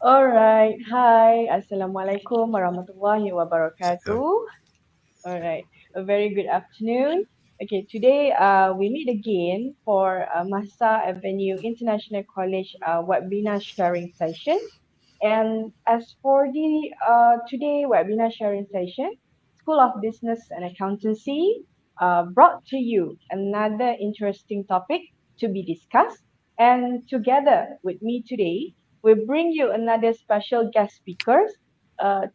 All right. Hi. Assalamualaikum warahmatullahi wabarakatuh. All right. A very good afternoon. Okay. Today, we meet again for Masa Avenue International College webinar sharing session. And as for the today webinar sharing session, School of Business and Accountancy brought to you another interesting topic to be discussed. And together with me today, we bring you another special guest speakers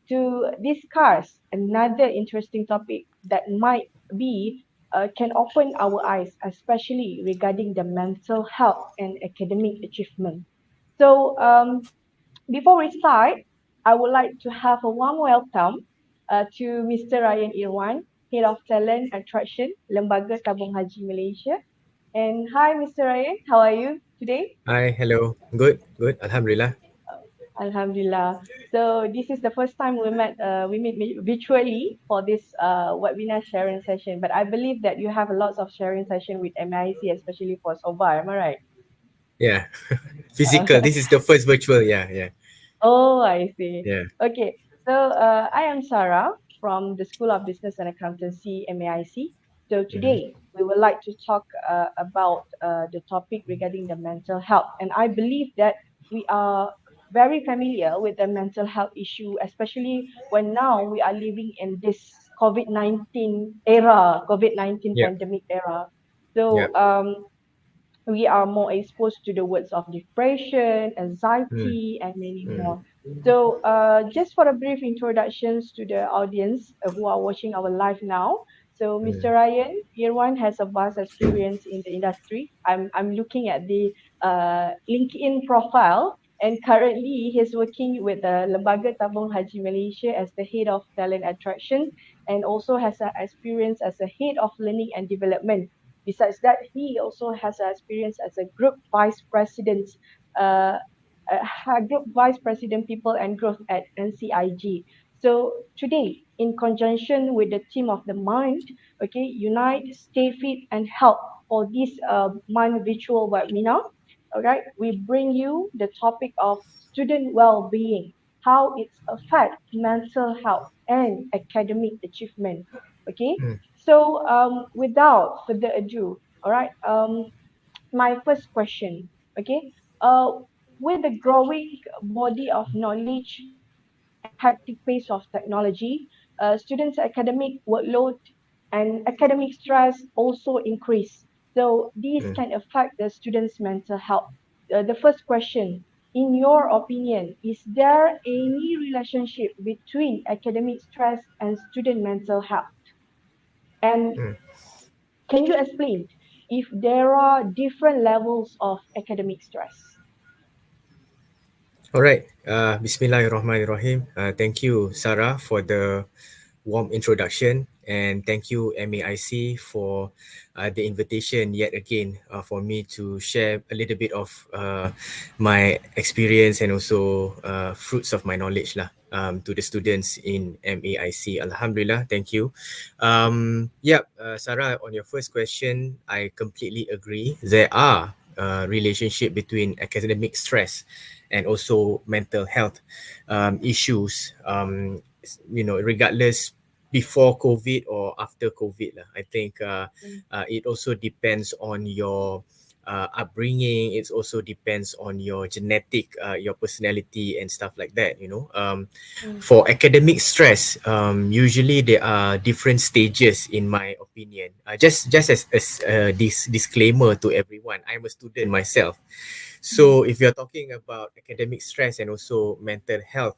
to discuss another interesting topic that might be can open our eyes, especially regarding the mental health and academic achievement. So, before we start, I would like to have a warm welcome to Mr. Rayyan Irwan, Head of Talent Attraction, Lembaga Tabung Haji Malaysia. And hi, Mr. Rayyan, how are you today? Hi, hello. Good. Alhamdulillah. Alhamdulillah. So this is the first time we meet virtually for this webinar sharing session. But I believe that you have a lot of sharing session with MIC, especially for SOVA. Am I right? Yeah, physical. This is the first virtual. Oh, I see. Yeah. Okay, so I am Sarah from the School of Business and Accountancy, MAIC. So Mm-hmm. today we would like to talk about the topic regarding the mental health, and I believe that we are very familiar with the mental health issue, especially when now we are living in this COVID-19 era, COVID-19 Yep. pandemic era. So Yep. we are more exposed to the words of depression, Mm. anxiety, and many Mm. more. So, just for a brief introductions to the audience who are watching our live now. So, Mr. Mm. Ryan, Irwan has a vast experience in the industry. I'm looking at the LinkedIn profile, and currently he's working with the Lembaga Tabung Haji Malaysia as the head of talent attraction, and also has an experience as a head of learning and development. Besides that, he also has experience as a group vice president, uh, group vice president people and growth at NCIG. So today, in conjunction with the team of the mind, okay, unite, stay fit, and help for this mind virtual webinar. All right, we bring you the topic of student well-being, how it affects mental health and academic achievement. Okay, Mm. so without further ado, all right, my first question, okay, uh, with the growing body of knowledge and hectic pace of technology, students' academic workload and academic stress also increase. So these Mm. can affect the students' mental health. The first question, in your opinion, is there any relationship between academic stress and student mental health? And Mm. can you explain if there are different levels of academic stress? All right. Bismillahirrahmanirrahim. Thank you, Sarah, for the warm introduction, and thank you, MAIC, for the invitation yet again for me to share a little bit of my experience and also fruits of my knowledge lah, to the students in MAIC. Alhamdulillah, thank you. Sarah, on your first question, I completely agree. There are relationship between academic stress and also mental health issues. Regardless before COVID or after COVID lah. I think Mm, it also depends on your upbringing. It also depends on your genetic, your personality and stuff like that. mm, For academic stress, usually there are different stages in my opinion. Just as this disclaimer to everyone, I'm a student myself. mm, So if you're talking about academic stress and also mental health,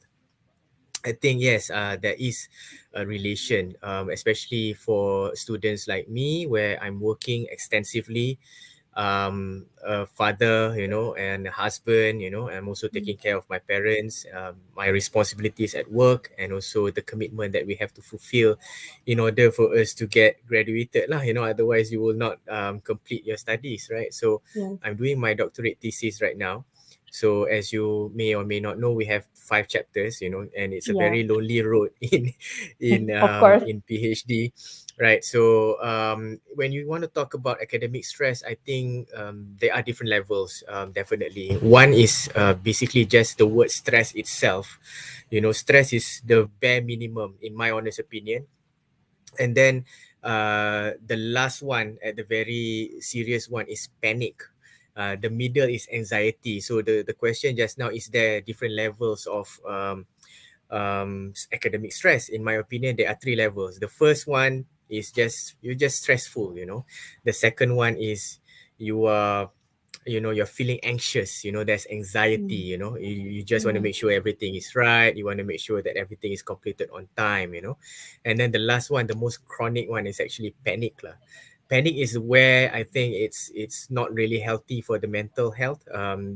I think yes, there is a relation, especially for students like me, where I'm working extensively, a father, and a husband. I'm also mm. taking care of my parents, my responsibilities at work, and also the commitment that we have to fulfill in order for us to get graduated lah. Otherwise you will not complete your studies, right? So Yes, I'm doing my doctorate thesis right now. So as you may or may not know, we have 5 chapters, and it's a yeah, very lonely road in of course. in PhD. Right. So when you want to talk about academic stress, I think there are different levels. Definitely, one is basically just the word stress itself. You know, stress is the bare minimum, in my honest opinion. And then the last one, at the very serious one, is panic. The middle is anxiety. So the question just now is, there different levels of academic stress? In my opinion, there are three levels. The first one is just, you're just stressful, you know. The second one is you are, you know, you're feeling anxious, you know, there's anxiety, Mm, you know, you just want to mm, make sure everything is right, you want to make sure that everything is completed on time, you know. And then the last one, the most chronic one, is actually panic lah. Panic is where I think it's not really healthy for the mental health.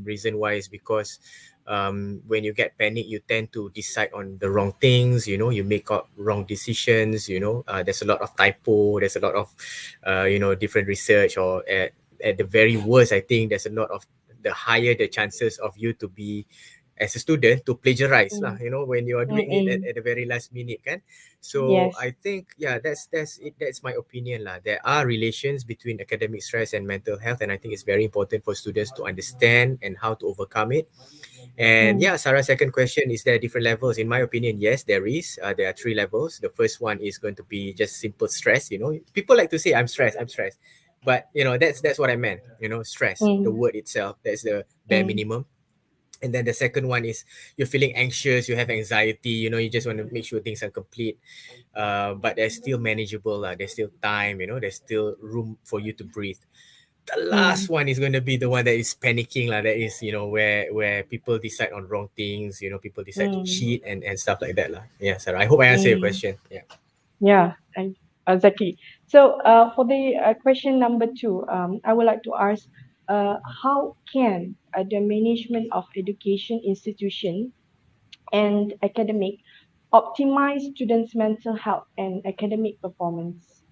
Reason why is because when you get panic, you tend to decide on the wrong things, you know, you make up wrong decisions, you know. There's a lot of typo, there's a lot of you know, different research, or at the very worst, I think there's a lot of, the higher the chances of you to be, as a student, to plagiarize lah, mm, you know, when you are mm, doing it mm. at the very last minute kan. So Yes. I think, yeah, that's it, that's my opinion lah. There are relations between academic stress and mental health, and I think it's very important for students to understand and how to overcome it. And Mm, yeah, Sarah's second question, is there different levels? In my opinion, yes, there is. There are three levels. The first one is going to be just simple stress. You know, people like to say, I'm stressed, I'm stressed. But, you know, that's what I meant. You know, stress, the mm, word itself, that's the bare mm, minimum. And then the second one is you're feeling anxious, you have anxiety, you know, you just want to make sure things are complete. But they're still manageable. There's still time, you know, there's still room for you to breathe. The last mm, one is going to be the one that is panicking, like that is, you know, where people decide on wrong things, you know, people decide to mm, cheat and stuff like that lah. Yeah, Sarah, I hope I answer your mm. question. Yeah. Yeah, and exactly. So, for the question number two, I would like to ask, how can the management of education institution and academic optimize students' mental health and academic performance?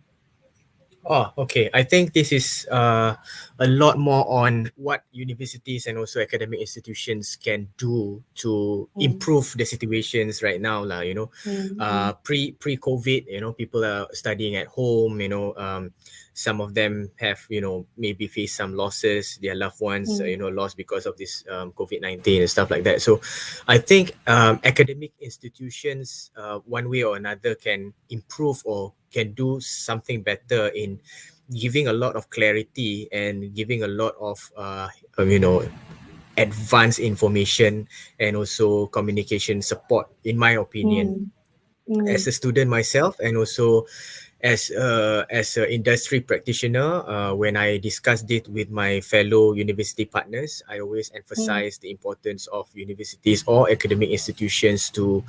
Oh, okay. I think this is a lot more on what universities and also academic institutions can do to Mm, improve the situations right now, lah. You know, mm, mm, pre COVID, you know, people are studying at home. You know, some of them have, you know, maybe faced some losses. Their loved ones, mm, you know, lost because of this COVID-19 and stuff like that. So, I think academic institutions, one way or another, can improve or can do something better in giving a lot of clarity and giving a lot of you know, advanced information and also communication support, in my opinion. mm, As mm, a student myself, and also as a industry practitioner, when I discussed it with my fellow university partners, I always mm, emphasize the importance of universities or academic institutions to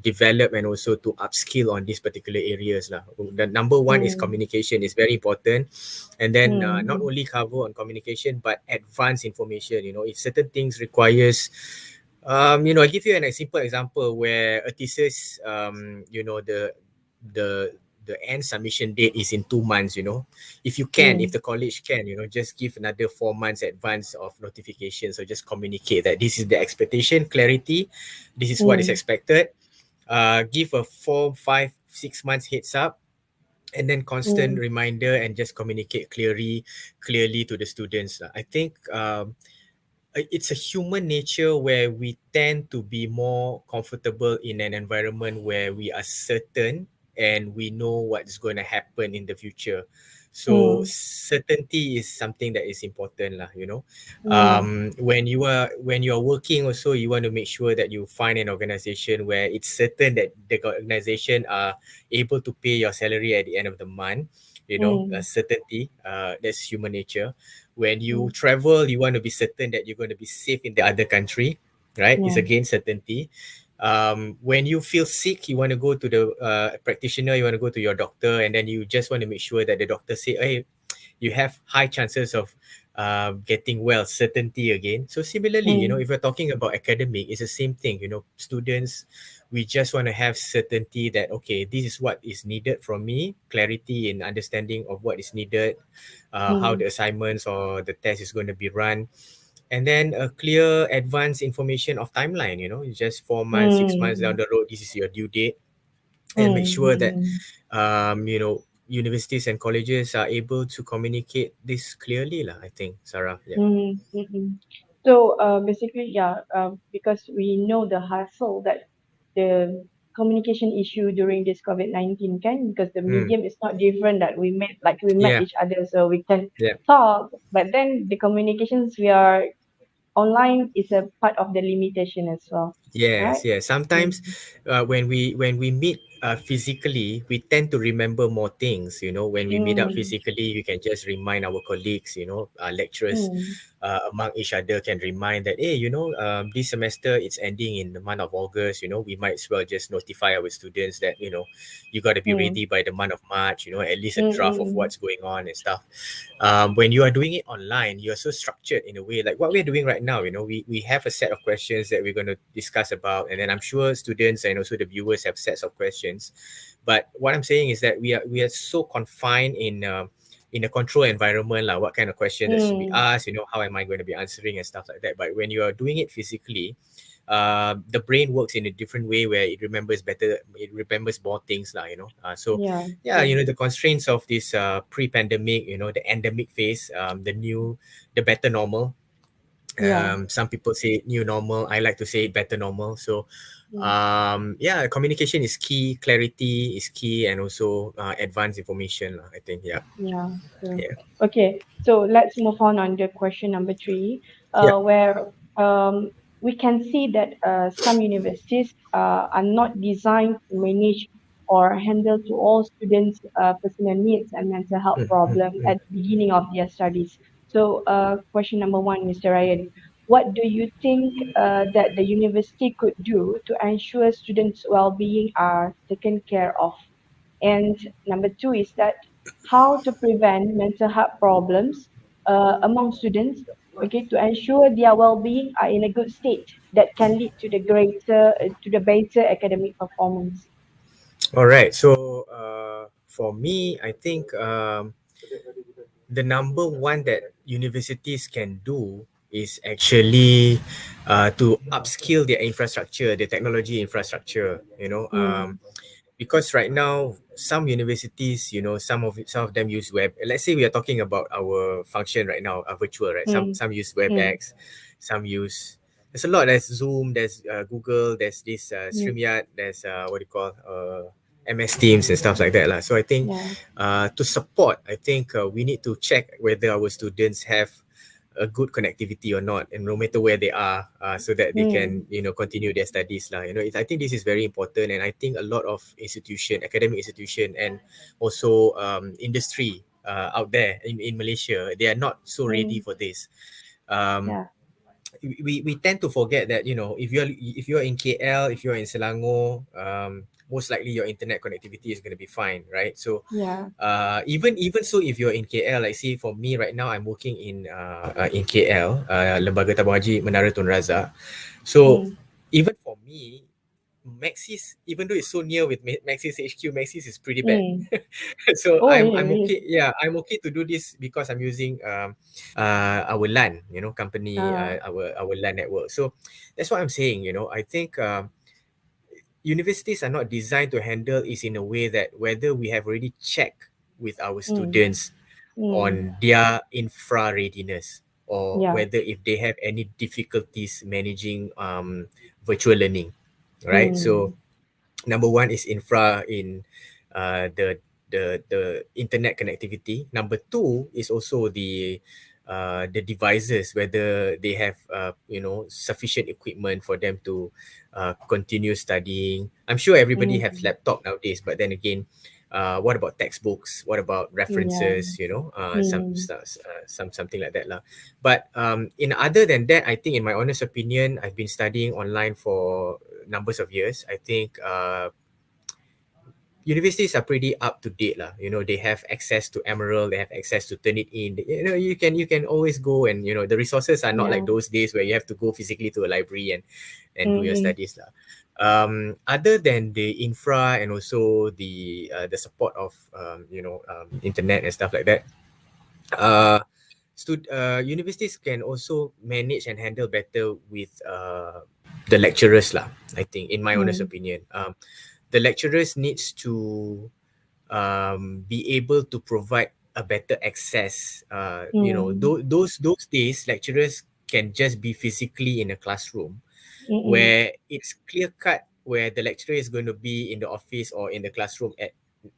develop and also to upskill on these particular areas lah. The number one is mm, communication, is very important. And then not mm, only cover on communication but advanced information. You know, if certain things requires, you know, I give you an simple example where a thesis, you know, the the end submission date is in 2 months. You know, if you can, if mm, the college can, you know, just give another 4 months advance of notification. So just communicate that this is the expectation, clarity, this is what is mm, expected. Give a 4, 5, 6 months heads up, and then constant mm, reminder, and just communicate clearly to the students. I think it's a human nature where we tend to be more comfortable in an environment where we are certain and we know what's going to happen in the future. So mm, certainty is something that is important lah, you know. mm, When you are working also, you want to make sure that you find an organization where it's certain that the organization are able to pay your salary at the end of the month. You know, mm, certainty, that's human nature. When you mm, travel, you want to be certain that you're going to be safe in the other country, right? It's yeah. again certainty. When you feel sick, you want to go to the practitioner, you want to go to your doctor, and then you just want to make sure that the doctor say, hey, you have high chances of getting well, certainty again. So similarly, you know, Mm, if we're talking about academic, it's the same thing. You know, students, we just want to have certainty that, okay, this is what is needed from me, clarity and understanding of what is needed, how mm, the assignments or the test is going to be run, and then a clear advance information of timeline. You know, it's just 4 months, 6 months down mm, the road, this is your due date. and make Mm, sure that mm, universities and colleges are able to communicate this clearly lah, I think, Sarah. Yeah. mm, mm, mm. So basically, yeah, because we know the hassle that the communication issue during this COVID-19 can, because the Mm. medium is not different, that we met Yeah. each other so we can Yeah. talk, but then the communications we are online is a part of the limitation as well, right? Yes, yes. Mm, Sometimes, when we meet physically, we tend to remember more things. When we meet up mm, physically, we can just remind our colleagues, lecturers, mm, among each other can remind that, hey, this semester it's ending in the month of August. We might as well just notify our students that you got to be mm, ready by the month of March. At least a mm, draft of mm, what's going on and stuff. When you are doing it online, you're so structured in a way, like what we're doing right now. We have a set of questions that we're going to discuss about, and then I'm sure students and also the viewers have sets of questions. But what I'm saying is that we are so confined in a control environment, like what kind of question that should be mm, asked, how am I going to be answering and stuff like that. But when you are doing it physically, the brain works in a different way where it remembers better, it remembers more things lah, so yeah, yeah, true. the constraints of this pre-pandemic, the endemic phase, the better normal. Yeah. Some people say new normal. I like to say better normal. So, Mm. yeah, communication is key, clarity is key, and also advanced information lah, I think. Yeah, Yeah, true. yeah, Okay, so let's move on the question number three, yeah. where we can see that some universities are not designed to manage or handle to all students' personal needs and mental health Mm, mm, problem mm. at the beginning of their studies. So, question number one, Mr. Ryan, what do you think that the university could do to ensure students' well-being are taken care of? And number two is that how to prevent mental health problems among students, okay, to ensure their well-being are in a good state that can lead to the better academic performance. All right. So, for me, I think the number one that universities can do is actually to upskill their infrastructure, the technology infrastructure. Mm, Because right now some universities, some of them use web. Let's say we are talking about our function right now, virtual, right? some mm, some use mm, webex, some use, there's a lot, there's Zoom, there's Google, there's this mm, StreamYard, there's what do you call, MS Teams and stuff like that lah. So I think yeah, to support, I think we need to check whether our students have a good connectivity or not, and no matter where they are, so that they can mm, continue their studies lah. I think this is very important, and I think a lot of academic institution, and also industry out there in Malaysia, they are not so ready mm, for this. um, yeah, we tend to forget that, if you're in KL, if you're in Selangor, most likely your internet connectivity is going to be fine, right? So yeah, even so, if you're in KL, like, see, for me right now, I'm working in KL, Lembaga Tabung Haji Menara Tun Razak. So mm, even for me, Maxis, even though it's so near with Maxis HQ, Maxis is pretty bad. mm. So Oh, I'm really, I'm really? okay. Yeah, I'm okay to do this because I'm using our LAN, company, Ah, our LAN network. So that's what I'm saying. I think universities are not designed to handle is in a way that whether we have already checked with our mm, students mm, on their infra readiness, or yeah, whether if they have any difficulties managing virtual learning, right? So mm, number one is infra in the internet connectivity. Number two is also the devices, whether they have sufficient equipment for them to continue studying. I'm sure everybody has mm, laptop nowadays, but then again, what about textbooks? What about yeah, references? mm, Something like that lah. But in other than that, I think, in my honest opinion, I've been studying online for numbers of years. I think universities are pretty up to date lah. They have access to Emerald, they have access to Turnitin. You can always go, and the resources are not like yeah, those days where you have to go physically to a library and do your mm, studies lah. Other than the infra and also the support of internet and stuff like that, uh, universities can also manage and handle better with the lecturers lah. I think, in my honest mm, opinion, the lecturers needs to be able to provide a better access. Mm. Those days, lecturers can just be physically in a classroom Mm-mm. where it's clear cut where the lecturer is going to be in the office or in the classroom at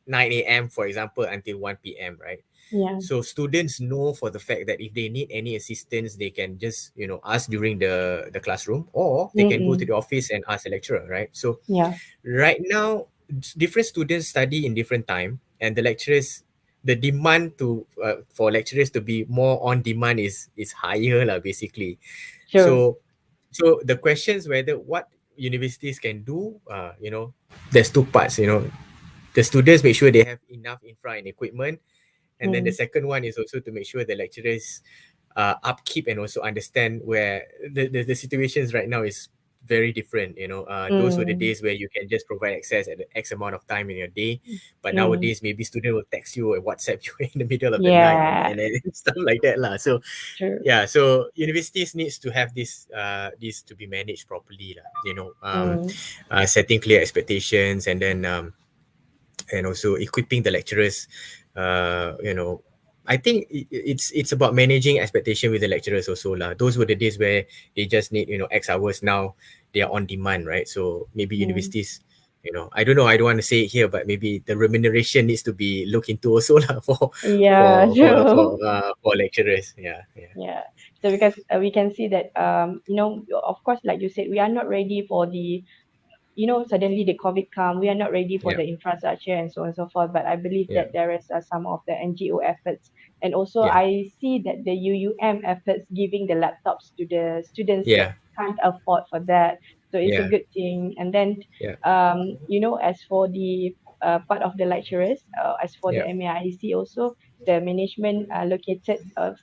9 a.m., for example, until 1 p.m., right? Yeah. So students know for the fact that if they need any assistance, they can just, ask during the classroom, or they can go to Mm-mm. the office and ask the lecturer, right? So Yeah. right now, different students study in different time, and the lecturers, the demand to for lecturers to be more on demand is higher lah, basically. Sure. So so the questions whether what universities can do, there's two parts. The students make sure they have enough infra and equipment, and then the Mm. second one is also to make sure the lecturers upkeep and also understand where the situations right now is very different. Those were the Mm. days where you can just provide access at the X amount of time in your day, but Mm. nowadays maybe student will text you or WhatsApp you in the middle of the night, and, Yeah. and, and stuff like that lah. So True. yeah, so universities needs to have this to be managed properly lah. Mm. Setting clear expectations, and also equipping the lecturers. I think it's about managing expectation with the lecturers also lah. Those were the days where they just need X hours. Now they are on demand, right? So maybe Mm. universities, I don't know, I don't want to say it here, but maybe the remuneration needs to be looked into also lah for Yeah. for for for True. for lecturers. Yeah, yeah, Yeah. So because we can see that of course, like you said, we are not ready for the suddenly the COVID come, we are not ready for yeah, the infrastructure and so on and so forth. But I believe yeah, that there is some of the NGO efforts, and also yeah, I see that the UUM efforts giving the laptops to the students that yeah, can't afford for that. So it's a yeah, good thing. And then, yeah, as for the part of the lecturers, as for the yeah. MAIC also, the management located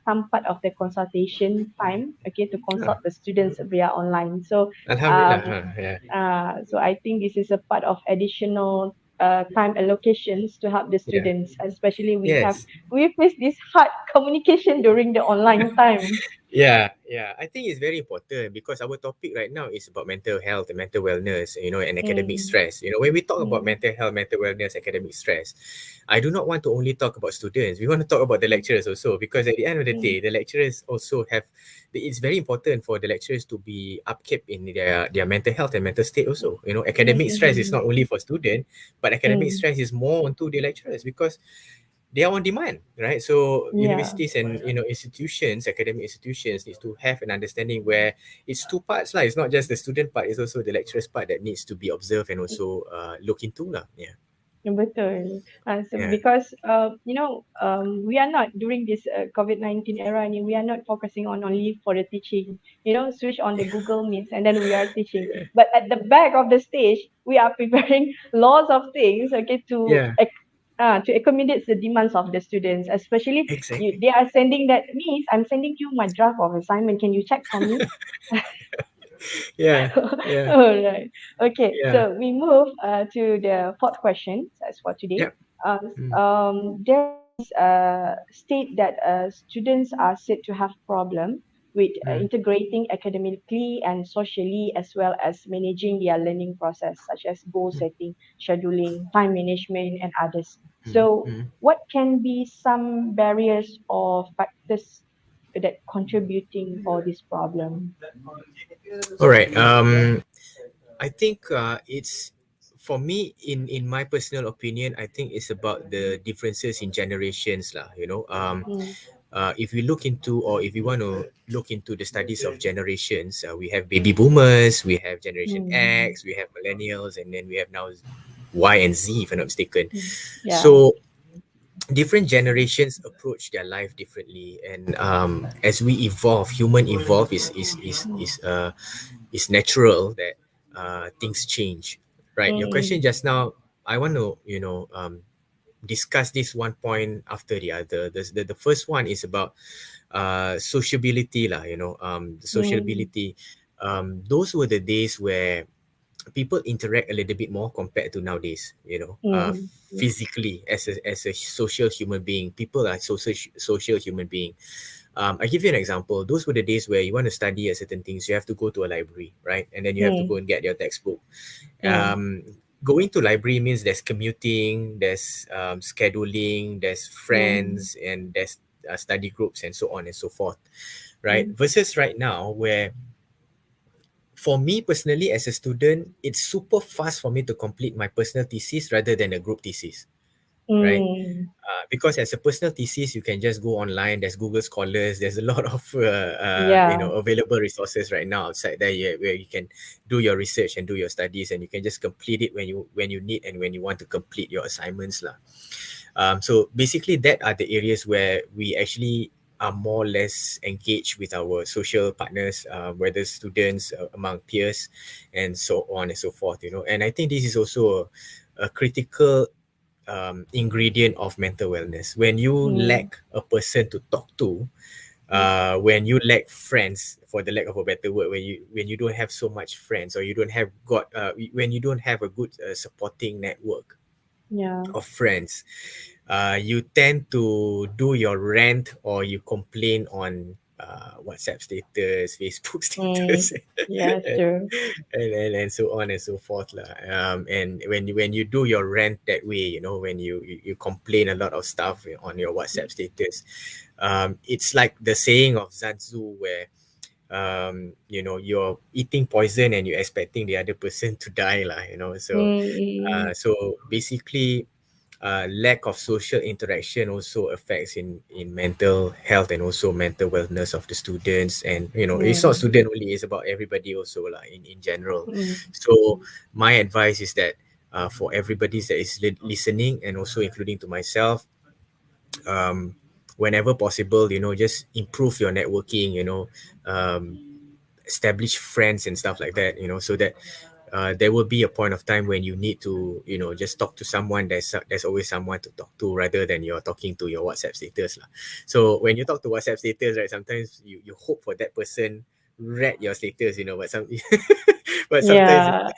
some part of the consultation time, okay, to Ah, consult the students via online. So Alhamdulillah. um, Yeah. so I think this is a part of additional time allocations to help the Yeah. students, especially Yes. we face this hard communication during the online time. Yeah, yeah. I think it's very important because our topic right now is about mental health and mental wellness, and academic Mm, stress. When we talk about mm, mental health, mental wellness, academic stress, I do not want to only talk about students. We want to talk about the mm, lecturers also, because at the end of the mm, day, the lecturers also have. It's very important for the lecturers to be upkept in their mental health and mental state also. mm, Academic stress is mm, not only for student, but academic mm, stress is more onto the lecturers because they are on demand, right? So yeah. universities and institutions, academic institutions, needs to have an understanding where it's two parts, lah. It's not just the student part; it's also the lecturers part that needs to be observed and also look into, lah. Yeah, Betul. So yeah, because we are not during this COVID-19 era, and we are not focusing on only for the teaching. Switch on the yeah, Google Meets and then we are teaching. But at the back of the stage, we are preparing lots of things, okay, yeah. to accommodate the demands of the students. Especially, Exactly. they are sending that, Miss, I'm sending you my draft of assignment. Can you check for me? Yeah, yeah, All right. Okay. yeah, So we move to the fourth question as for today. yeah. Mm, There is a state that students are said to have problem with mm, integrating academically and socially, as well as managing their learning process, such as goal mm, setting, scheduling, time management, and others. mm, So, mm. what can be some barriers or factors that contributing for this problem? All right. I think it's for me in my personal opinion. I think it's about the differences in generations, lah. Mm, If we look into, or if we want to look into the studies of generations, we have baby boomers, we have Generation mm, X, we have millennials, and then we have now Y and Z, if I'm not mistaken. mm. Yeah. So different generations approach their life differently, and as we evolve, human evolve Mm, is natural that things change, right? Your question mm, just now, I want to discuss this one point after the other. The first one is about sociability lah, the mm, sociability. Those were the days where people interact a little bit more compared to nowadays, mm, physically, as a social human being. People are social human being. I give you an example. Those were the days where you want to study a certain things, you have to go to a library, right? And then you have to mm, go and get your textbook. mm, um going to library means there's commuting, there's scheduling, there's Mm. friends, and there's study groups and so on and so forth, right? Mm. Versus right now, where for me personally as a student, it's super fast for me to complete my personal thesis rather than a group thesis, right? Mm. Because as a personal thesis, you can just go online. There's Google Scholars. There's a lot of Yeah. available resources right now outside there, where you can do your research and do your studies, and you can just complete it when you need and when you want to complete your assignments lah. So basically, that are the areas where we actually are more or less engaged with our social partners, whether students, among peers, and so on and so forth. And I think this is also a critical ingredient of mental wellness. When you Mm. lack a person to talk to, Mm. when you lack friends, for the lack of a better word, when you don't have so much friends, or you don't have got when you don't have a good supporting network Yeah. of friends, you tend to do your rant or you complain on WhatsApp status, Facebook Mm. status, Yeah, it's true. and so on and so forth lah. And when you do your rant that way, when you complain a lot of stuff on your WhatsApp status, it's like the saying of Zanzu where you're eating poison and you're expecting the other person to die lah. So Mm. Mm. so basically, lack of social interaction also affects in mental health and also mental wellness of the students. And it's not Mm. student only, it's about everybody also lah, in general. Mm. So my advice is that, for everybody that is listening, and also including to myself, um, whenever possible, just improve your networking, um, establish friends and stuff like that, so that there will be a point of time when you need to, just talk to someone. There's always someone to talk to rather than you're talking to your WhatsApp status lah. So when you talk to WhatsApp status, right, sometimes you hope for that person read your status, but but sometimes, Yeah.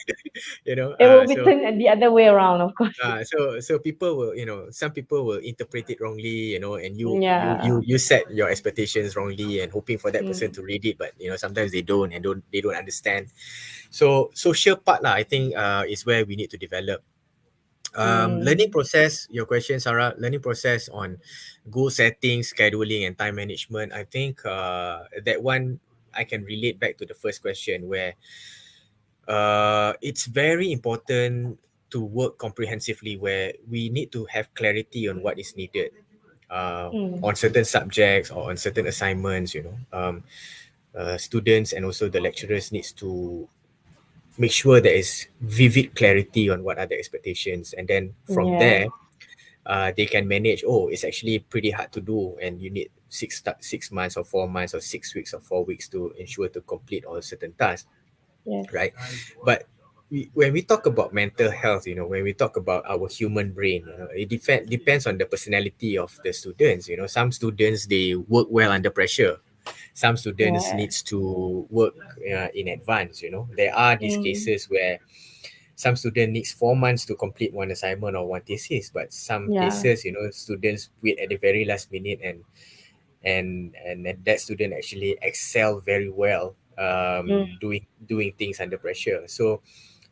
you know It will be so turned the other way around, of course. so people will, some people will interpret it wrongly, and Yeah. you set your expectations wrongly and hoping for that person Mm. to read it, but sometimes they don't understand. So social part lah, I think, is where we need to develop. Learning Mm. process, your question, Sarah, learning process on goal setting, scheduling, and time management. I think that one I can relate back to the first question, where it's very important to work comprehensively, where we need to have clarity on what is needed, Mm. on certain subjects or on certain assignments. Students and also the lecturers needs to make sure there is vivid clarity on what are the expectations, and then from Yeah. there, they can manage. Oh, it's actually pretty hard to do, and you need 6 months or 4 months or 6 weeks or 4 weeks to ensure to complete all certain tasks, Yes. right? But when we talk about mental health, when we talk about our human brain, it depends on the personality of the students. Some students, they work well under pressure. Some students Yeah. needs to work in advance. There are these Mm. cases where some student needs 4 months to complete one assignment or one thesis, but some Yeah. cases, students wait at the very last minute, and that student actually excel very well, Mm. doing things under pressure. So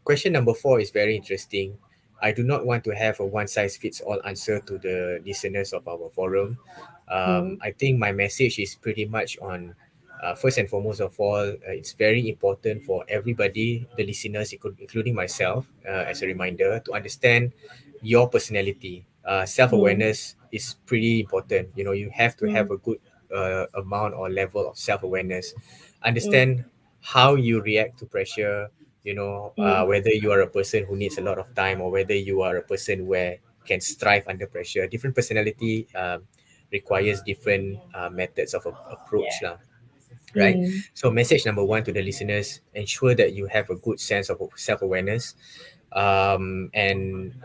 question number 4 is very interesting. I do not want to have a one size fits all answer to the listeners of our forum. Mm. I think my message is pretty much on, first and foremost of all, it's very important for everybody, the listeners, including myself, as a reminder, to understand your personality. Self Mm. awareness is pretty important. You have to have Mm. a good amount or level of self awareness. Mm. Understand how you react to pressure, Mm. whether you are a person who needs a lot of time, or whether you are a person where can strive under pressure. Different personality requires different methods of approach Yeah. lah, right? Mm. So message number 1 to the listeners: ensure that you have a good sense of self-awareness. And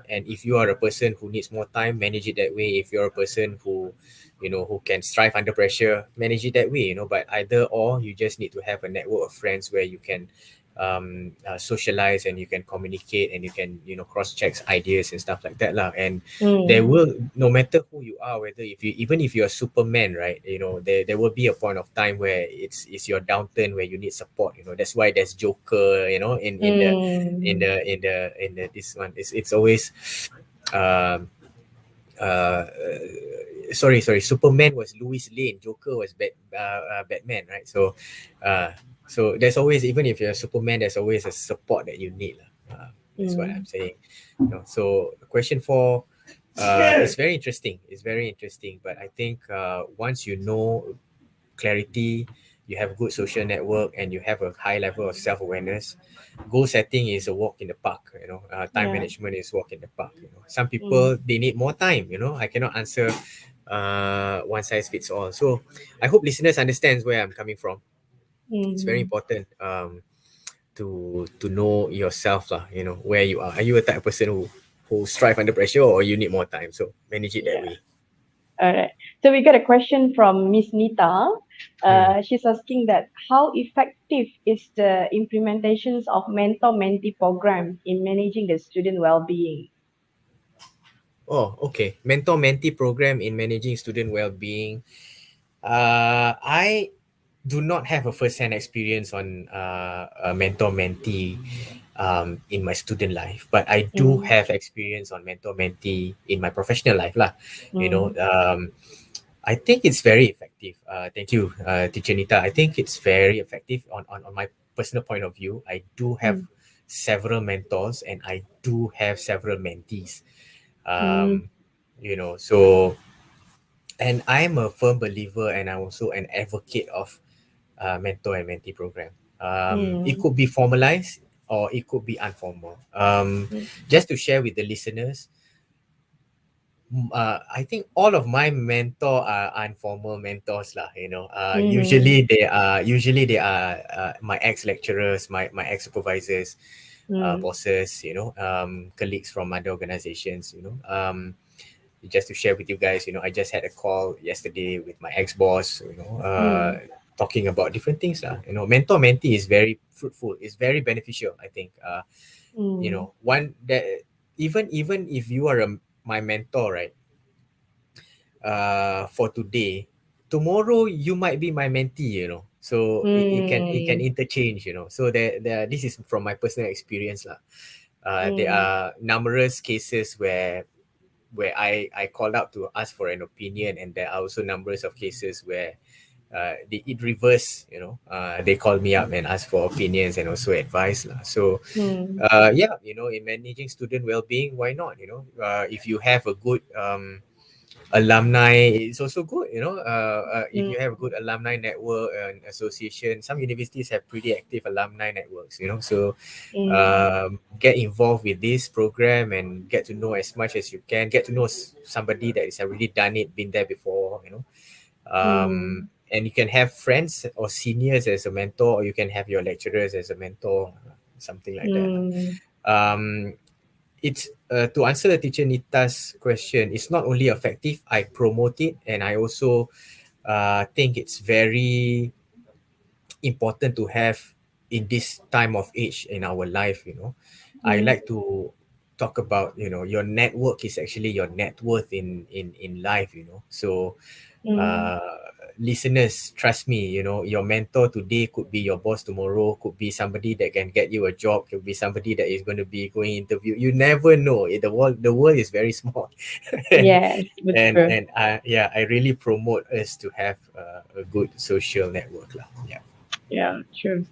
if you are a person who needs more time, manage it that way. If you're a person who can strive under pressure, manage it that way. But either or, you just need to have a network of friends where you can socialize, and you can communicate, and you can, cross check ideas and stuff like that lah. And there Mm. will, no matter who you are, whether if you, even if you're Superman, right, there will be a point of time where it's your downturn, where you need support. That's why there's Joker, Mm. in the this one, it's always um sorry, Superman was Louis Lane, Joker was Batman, right? Uh so there's always, even if you're Superman, there's always a support that you need lah. That's what I'm Mm. saying. So question 4, it's very interesting, but I think once you know clarity, you have good social network, and you have a high level of self-awareness, goal setting is a walk in the park. Time Yeah. management is walk in the park. Some Mm. people, they need more time. I cannot answer one size fits all. So I hope listeners understands where I'm coming from. It's very Mm. important to know yourself lah, where you are you a type of person who strive under pressure, or you need more time, so manage it that Yeah. way. All right. So we got a question from Miss Nita. Hmm. She's asking that how effective is the implementations of mentor-mentee program in managing the student well-being? Oh, okay. Mentor mentee program in managing student well-being. I do not have a first-hand experience on a mentor mentee in my student life, but I do Mm. have experience on mentor mentee in my professional life lah. You know, Mm. I think it's very effective. Thank you, Teacher Nita. I think it's very effective on my personal point of view. I do have Mm. several mentors, and I do have several mentees. Mm. Um, so, and I'm a firm believer, and I'm also an advocate of mentor and mentee program. It Mm. could be formalized, or it could be informal. Mm. Just to share with the listeners, I think all of my mentor are informal mentors lah. Mm. Usually they are my ex lecturers, my ex supervisors, Mm. bosses, colleagues from other organizations. Just to share with you guys, I just had a call yesterday with my ex boss. Mm. Talking about different things lah. Mentor mentee is very fruitful. It's very beneficial. I think. Mm. One that, even if you are my mentor, right, for today, tomorrow you might be my mentee, so it can Mm. interchange, so this is from my personal experience lah. There Mm. are numerous cases where I called out to ask for an opinion, and there are also numbers of cases where it reverse, they call me up and ask for opinions and also advice lah. So Mm. yeah, in managing student well-being, why not, if you have a good alumni, it's also good, if Mm. you have a good alumni network and association. Some universities have pretty active alumni networks, so Mm. get involved with this program and get to know as much as you can, get to know somebody that has already done it, been there before, Mm. and you can have friends or seniors as a mentor, or you can have your lecturers as a mentor, something like that. Mm. um, it's to answer the teacher Nita's question, it's not only effective, I promote it, and I also think it's very important to have in this time of age in our life. I Mm. like to talk about, your network is actually your net worth in life. So Mm. uh, listeners, trust me, your mentor today could be your boss tomorrow, could be somebody that can get you a job, could be somebody that is going to be going interview. You never know. The world is very small. and Yes, that's and true. and yeah, I really promote us to have a good social network lah. Yeah. Yeah, true.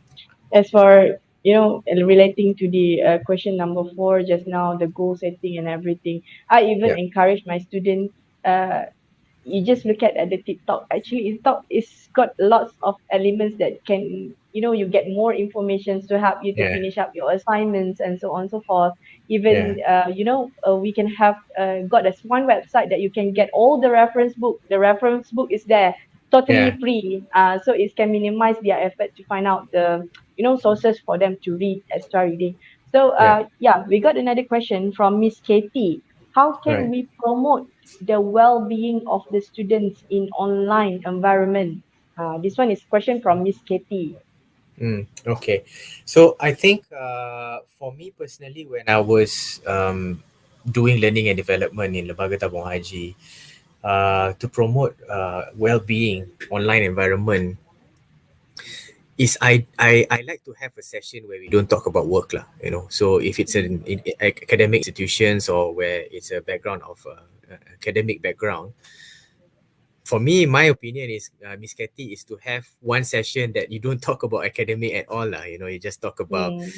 As for relating to the question number 4 just now, the goal setting and everything, I even Yeah. encourage my student. You just look at the TikTok. Actually, TikTok is got lots of elements that can, you get more information to help you to Yeah. finish up your assignments and so on and so forth. Yeah. Even, we can have got this one website that you can get all the reference book. The reference book is there, Yeah. totally free. So it can minimize their effort to find out the, sources for them to read extra reading. So, Yeah. yeah, we got another question from Miss Katie. How All can right. we promote the well-being of the students in online environment? This one is question from Miss Katie. Okay. So I think for me personally, when I was doing learning and development in Lembaga Tabung Haji, to promote well-being online environment, is I like to have a session where we don't talk about work lah, you know. So if it's an in academic institutions or where it's a background of academic background, for me, my opinion is, Miss Kathy, is to have one session that you don't talk about academic at all lah. You know, you just talk about, Mm,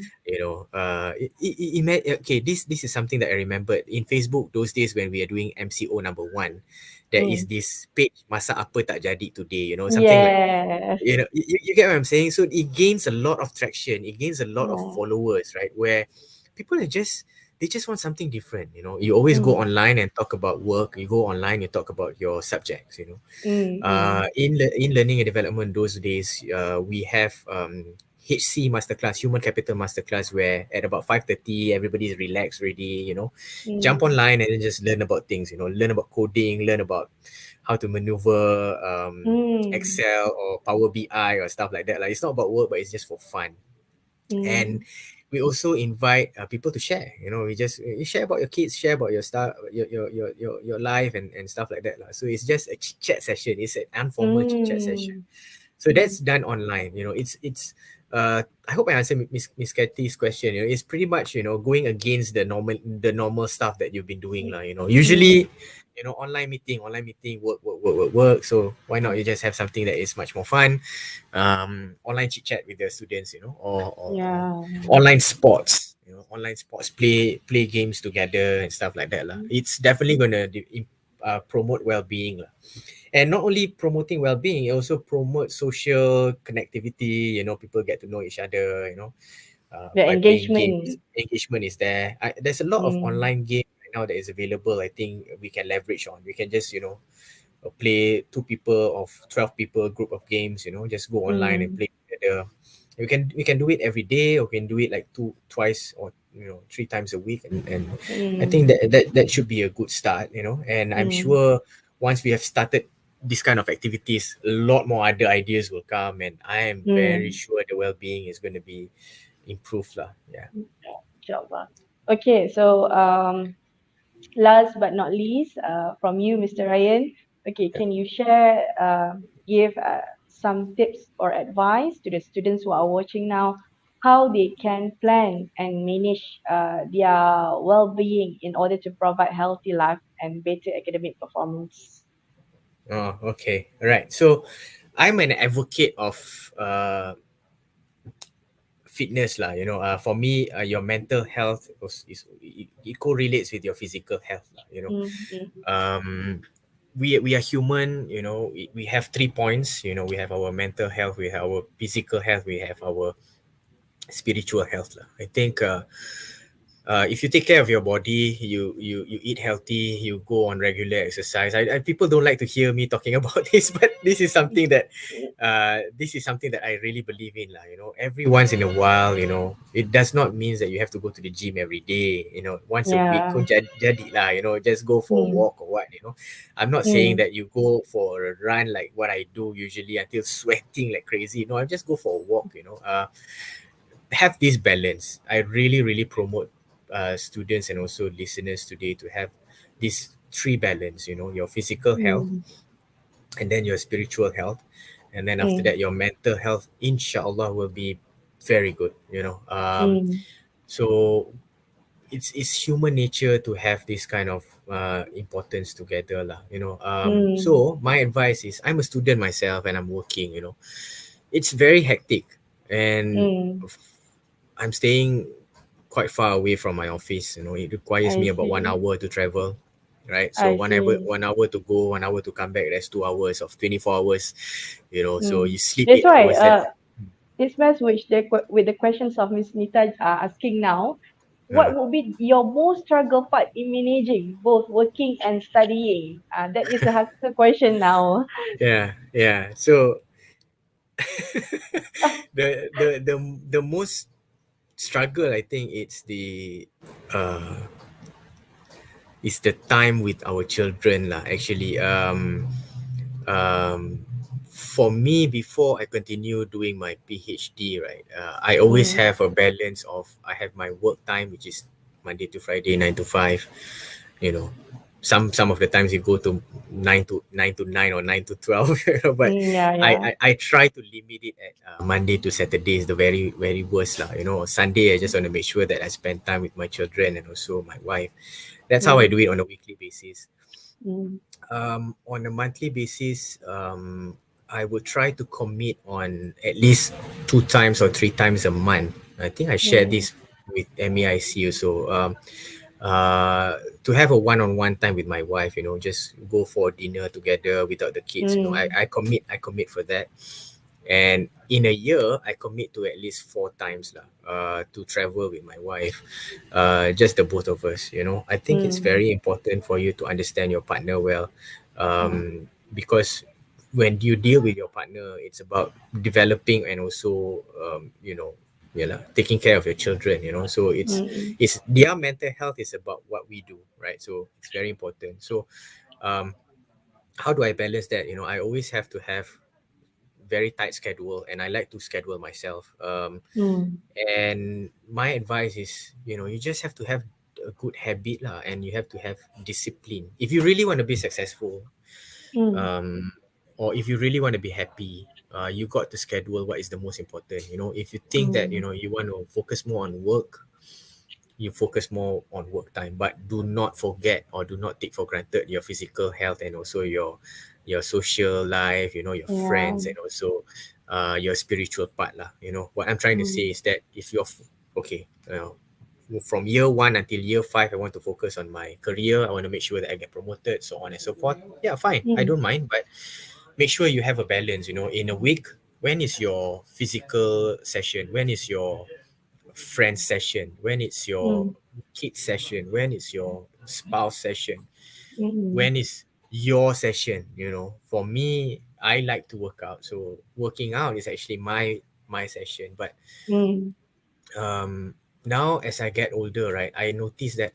okay, this is something that I remembered in Facebook those days when we are doing MCO number one. There is mm. this page masa apa tak jadi today. You know, something like, Yes. you get what I'm saying. So it gains a lot of traction. It gains a lot of Yeah. followers, right? Where people are just they just want something different. You know, you always go Mm, online and talk about work. You go online, you talk about your subjects. You know, mm, mm, in learning and development those days, we have HC masterclass, human capital masterclass, where at about 5:30 everybody's relaxed, ready. You know, jump mm, online and then just learn about things. You know, learn about coding, learn about how to maneuver mm, Excel or Power BI or stuff like that. Like, it's not about work, but it's just for fun. And mm, we also invite people to share. You know, we just you share about your kids, share about your stuff, your life and stuff like that lah. So it's just a chit chat session. It's an informal chit chat session. mm, So mm. that's done online. You know, it's I hope I answered Miss Kathy's question. You know, it's pretty much, going against the normal stuff that you've been doing lah. You know, Mm. usually, online meeting, work. So why not you just have something that is much more fun, online chit chat with the students, or Yeah. online sports. Online sports, play games together and stuff like that lah. It's definitely gonna promote well-being lah. And not only promoting well-being, it also promotes social connectivity. People get to know each other, The by playing games. engagement. Engagement is there. There's a lot of Mm, online games right now that is available. I think we can leverage on. We can just, play two people of 12 people group of games, just go online and mm, play together. We can do it every day, or we can do it like twice, or three times a week, and I think mm, that should be a good start, and I'm mm, sure once we have started this kind of activities, a lot more other ideas will come, and I am very mm. sure the well-being is going to be improved lah. Yeah. Inshallah. Okay, so last but not least, from you, Mr. Ryan. Okay, can you share, give some tips or advice to the students who are watching now, how they can plan and manage their well-being in order to provide healthy life and better academic performance? Oh, okay. All right. So I'm an advocate of uh fitness lah. For me, your mental health it correlates with your physical health lah. Mm, mm, Um, we are human. We have 3 points. We have our mental health, we have our physical health, we have our spiritual health lah. I think if you take care of your body, you eat healthy, you go on regular exercise. People don't like to hear me talking about this, but this is something that I really believe in lah. Every once in a while, it does not mean that you have to go to the gym every day. Once a week, yeah. kau jadi lah. Just go for a Mm, walk or what. I'm not saying mm, that you go for a run like what I do usually until sweating like crazy. No, I just go for a walk. Have this balance. I really, really promote students and also listeners today to have this three balance, your physical health, mm, and then your spiritual health. And then after mm, that, your mental health, inshallah, will be very good, mm, So it's human nature to have this kind of importance together lah, mm, so my advice is, I'm a student myself and I'm working, it's very hectic, and mm. I'm staying quite far away from my office. It requires I me about one see. hour to travel, right? So I one hour, see. 1 hour to go, 1 hour to come back. That's 2 hours of 24 hours. So Mm. you sleep That's eight why hours. Then this match which with the questions of Miss Nita asking now, uh, what would be your most struggle part in managing both working and studying? That is a question now. yeah. So the most struggle, I think, uh it's the time with our children lah. Actually, for me, before I continue doing my PhD, right, I always Mm. have a balance of I have my work time, which is Monday to Friday, 9 to 5. You know, some of the times you go to nine or 9 to 12. But Mm, yeah, yeah. I try to limit it at Monday to Saturday is the very very worst lah. Sunday I just want to make sure that I spend time with my children and also my wife. That's how I Mm. do it on a weekly basis. Mm. On a monthly basis, I would try to commit on at least 2 times or 3 times a month. I think I shared Mm. this with MEIC also. To have a one-on-one time with my wife, just go for dinner together without the kids. Mm. I commit for that. And in a year, I commit to at least 4 times lah, to travel with my wife, just the both of us. I think it's Mm. very important for you to understand your partner well, Yeah. because when you deal with your partner, it's about developing and also, yeah, lah, taking care of your children. So Mm. it's their mental health is about what we do, right? So it's very important. So, um, how do I balance that? I always have to have very tight schedule, and I like to schedule myself. Mm. And my advice is, you just have to have a good habit lah, and you have to have discipline. If you really want to be successful, Mm. um, or if you really want to be happy, you got to schedule what is the most important. If you think that Mm. you want to focus more on work, you focus more on work time, but do not forget or do not take for granted your physical health and also your social life, your Yeah. friends, and also your spiritual part lah. What I'm trying to Mm. say is that if you're okay, from year 1 until year 5, I want to focus on my career, I want to make sure that I get promoted, so on and so forth. Yeah, fine, I Mm. don't mind, but make sure you have a balance. In a week, when is your physical session, when is your friend session, when it's your Mm. kid session, when it's your spouse session, Mm. when is your session. For me, I like to work out, so working out is actually my session. But Mm. now as I get older, right, I notice that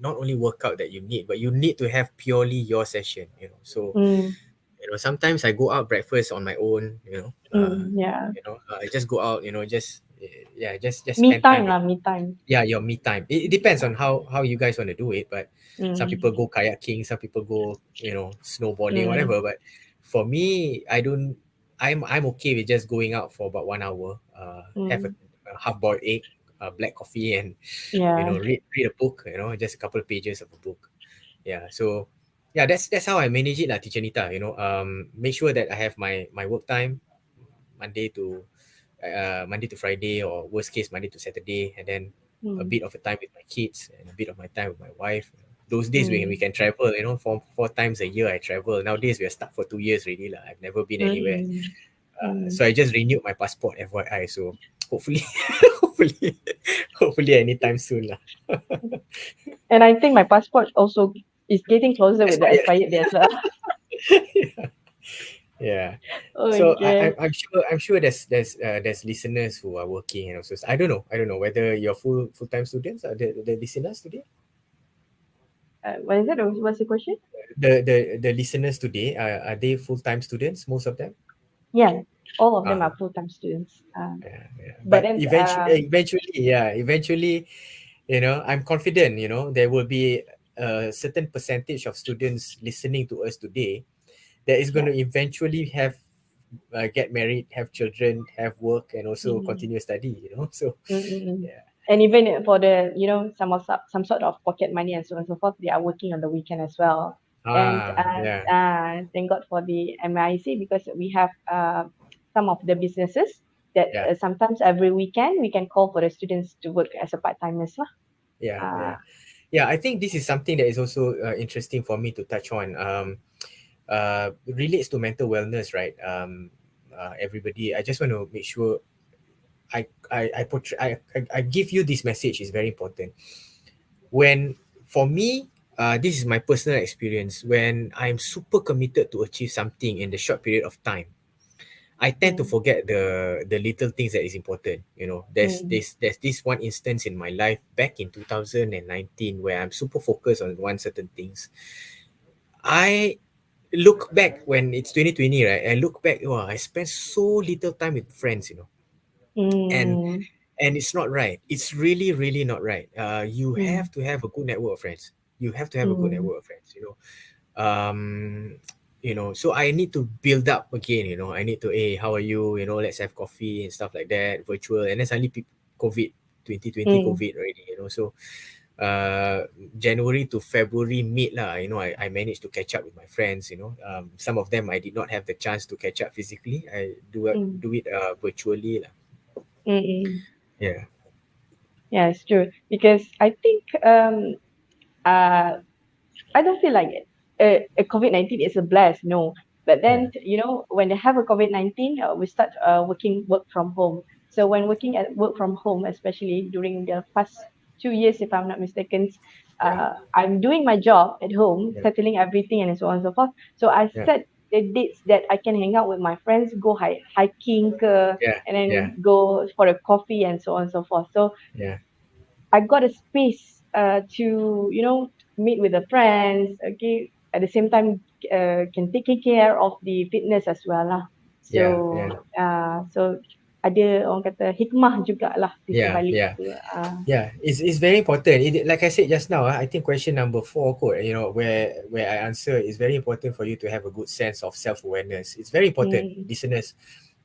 not only workout that you need, but you need to have purely your session. So Mm. sometimes I go out breakfast on my own. Mm. Yeah. I just go out, just yeah, just Me spend time time with, lah, me time. yeah, your me time. It depends on how you guys want to do it, but some people Mm. go kayaking, some people go, snowboarding, Mm. whatever. But for me, I don't. I'm okay with just going out for about 1 hour, have Mm. a half boiled egg, black coffee, and Yeah. read a book. Just a couple of pages of a book. Yeah. So yeah, that's how I manage it, lah, Teacher Nita. Make sure that I have my work time, Monday to Monday to Friday, or worst case Monday to Saturday, and then a Mm. bit of a time with my kids and a bit of my time with my wife. Those days when we Mm. can travel, four times a year I travel. Nowadays we are stuck for 2 years already lah. I've never been anywhere. Mm. Mm. So I just renewed my passport, FYI. So hopefully, hopefully, hopefully anytime soon lah. And I think my passport also is getting closer with the Expired. expired date as well. Yeah. So Okay. I'm sure there's listeners who are working, and also I don't know whether you're full-time students, or the listeners today. What is it? What's the question? The listeners today, are they full-time students, most of them? Yeah, all of them Ah, are full-time students. yeah, yeah. But But then, eventually, I'm confident, there will be a certain percentage of students listening to us today that is going yeah. to eventually have get married, have children, have work, and also Mm. continue study. So Mm-mm. yeah. And even for the, some sort of pocket money and so on and so forth, they are working on the weekend as well. And Yeah, thank God for the MIC, because we have some of the businesses that yeah, sometimes every weekend we can call for the students to work as a part-timers lah. yeah, Uh, yeah. Yeah, I think this is something that is also interesting for me to touch on. Relates to mental wellness, right? Everybody, I just want to make sure I portray I give you this message is very important. When For me, this is my personal experience. When I'm super committed to achieve something in the short period of time, I tend to mm, forget the little things that is important. mm, There's this one instance in my life back in 2019 where I'm super focused on one certain things. I look back when it's 2020, right? I look back, wow, I spent so little time with friends, and Mm, it's not right. It's really, really not right. You mm, have to have a good network of friends. You have to have a good mm, network of friends. So I need to build up again. I need to, hey, how are you? Let's have coffee and stuff like that, virtual. And then suddenly, COVID, 2020, mm, COVID already. So uh January to February mid lah, I managed to catch up with my friends. Some of them I did not have the chance to catch up physically. I mm, do it virtually lah. mm, mm. Yeah, Yeah, it's true. Because I think uh I don't feel like COVID-19 is a blast, no. But yeah, then, when they have a COVID-19, we start work from home. So when working at work from home, especially during the past 2 years, if I'm not mistaken, yeah, I'm doing my job at home, yeah, settling everything and so on and so forth. So I yeah, set the dates that I can hang out with my friends, go hiking, yeah, and yeah, then go for a coffee and so on and so forth. So yeah, I got a space to meet with the friends. Okay, at the same time can taking care of the fitness as well lah. yeah, So yeah, ada orang kata hikmah jugalah di yeah, sebalik yeah. itu. Yeah, it's very important. Like I said just now, I think question number four, quote, where I answer, is very important for you to have a good sense of self-awareness. It's very important, Mm, listeners.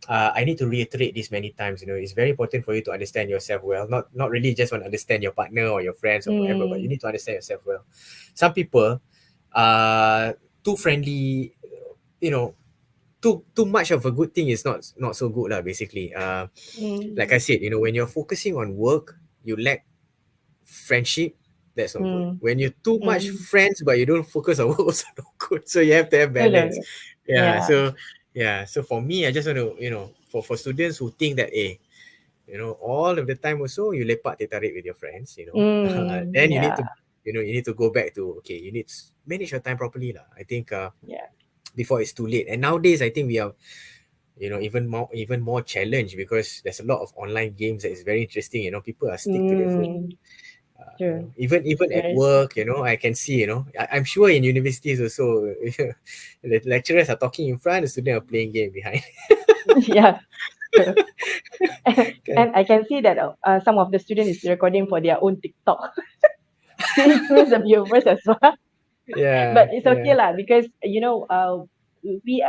I need to reiterate this many times. It's very important for you to understand yourself well. Not really just want to understand your partner or your friends or whatever, but you mm, need to understand yourself well. Some people are too friendly. You know, too much of a good thing is not so good lah. Basically, like mm, I said, when you're focusing on work, you lack friendship. That's not good. mm, When you're too much mm. friends but you don't focus on work, also not good. So you have to have balance. Betul. Yeah. Yeah. So for me, I just want to, for students who think that, all of the time also you lepak teh tarik with your friends, then you need Yeah. to, you need to go back to, okay, you need to manage your time properly lah. I think Yeah. before it's too late. And nowadays, I think we are, even more challenged because there's a lot of online games that is very interesting. People are stick to their phone. Mm, true. Even at Very true. work, I can see, I'm sure in universities also, the lecturers are talking in front, the students are playing game behind. Yeah. True. Kan? And I can see that some of the students is recording for their own TikTok to increase the viewers as well. But Yeah, it's okay yeah, lah because we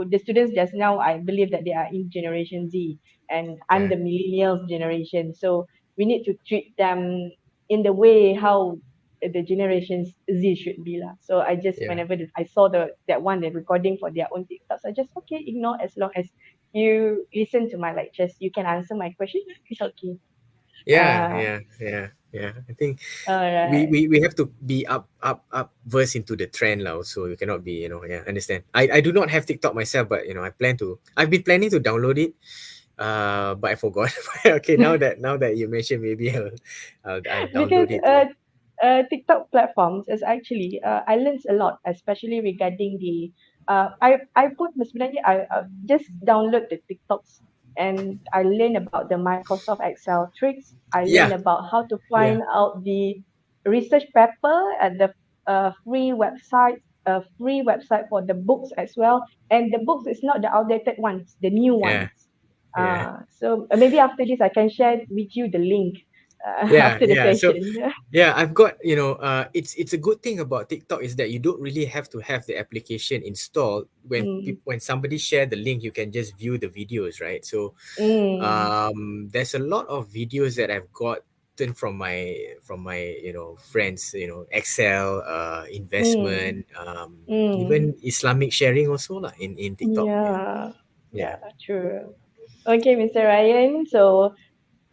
the students just now I believe that they are in Generation Z and I'm yeah, the millennials generation, so we need to treat them in the way how the generations Z should be lah. So I just yeah, whenever I saw that one they're recording for their own TikToks, I just okay ignore as long as you listen to my lectures, you can answer my question, it's okay. yeah, Uh, yeah, yeah, yeah. I think all we, right. we we have to be up verse into the trend now, so you cannot be, yeah, understand. I do not have TikTok myself, but I've been planning to download it, but I forgot. Okay, now that you mentioned, maybe I'll Because download it too. TikTok platforms is actually I learned a lot, especially regarding the I put sebenarnya I just download the TikToks and I learn about the Microsoft Excel tricks. I learn Yeah, about how to yeah, find out the research paper at the free website for the books as well. And the books is not the outdated ones, the new yeah, ones. yeah, So maybe after this I can share with you the link yeah, after the yeah. So session. yeah, I've got, it's a good thing about TikTok is that you don't really have to have the application installed. Mm, When somebody share the link, you can just view the videos, right? So mm, there's a lot of videos that I've gotten from my friends, Excel, mm, investment, mm. even Islamic sharing also lah in TikTok. Yeah, Yeah, yeah, yeah, true. Okay, Mr. Ryan. So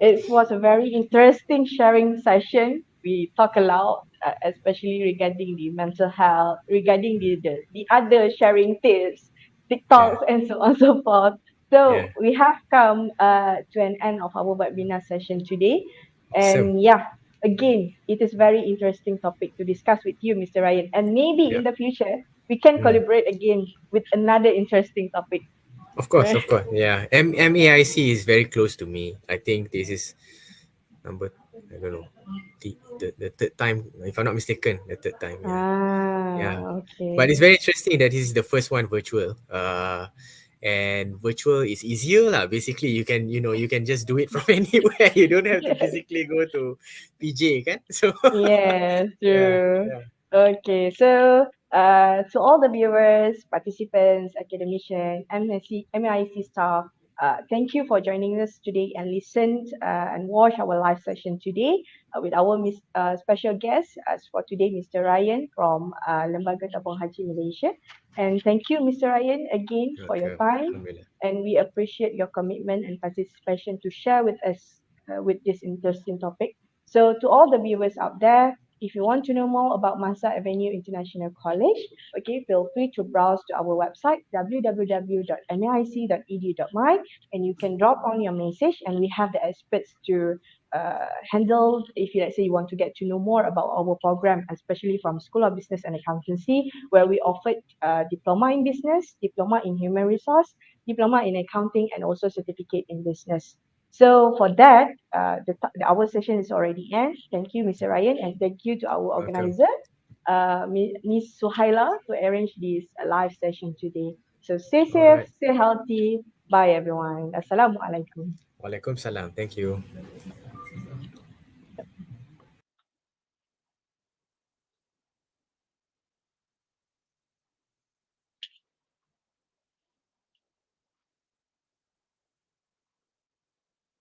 it was a very interesting sharing session. We talk a lot, especially regarding the mental health, regarding the other sharing tips, yeah, TikToks, and so on and so forth. yeah. So we have come to an end of our webinar session today. Awesome. And yeah, again, it is very interesting topic to discuss with you, Mr. Ryan. And maybe in Yeah. the future, we can Mm. collaborate again with another interesting topic. Of course, Right? of course. Yeah. MAIC is very close to me. I think this is number. I don't know, the third time, if I'm not mistaken, the third time. Yeah, yeah. But it's Okay. very interesting that this is the first one virtual. And virtual is easier lah. Basically, you can just do it from anywhere. You don't have to Yes. physically go to PJ, kan? So Yes, yeah, true. yeah. Okay, so to all the viewers, participants, academician, MIC staff, thank you for joining us today and listened and watch our live session today with our special guest as for today, Mr. Ryan from Lembaga Tabung Haji Malaysia. And thank you, Mr. Ryan, again for your Okay, time. alhamdulillah. And we appreciate your commitment and participation to share with us with this interesting topic. So, to all the viewers out there, if you want to know more about Masa Avenue International College, okay, feel free to browse to our website www.mic.edu.my and you can drop on your message and we have the experts to handle if you let's say you want to get to know more about our program, especially from School of Business and Accountancy, where we offered diploma in business, diploma in human resource, diploma in accounting, and also certificate in business. So for that, our session is already end. Thank you, Mr. Ryan, and thank you to our Welcome. organizer, Ms. Suhaila, to arrange this live session today. So stay All safe, right. stay healthy. Bye, everyone. Assalamualaikum. Waalaikumsalam. Thank you.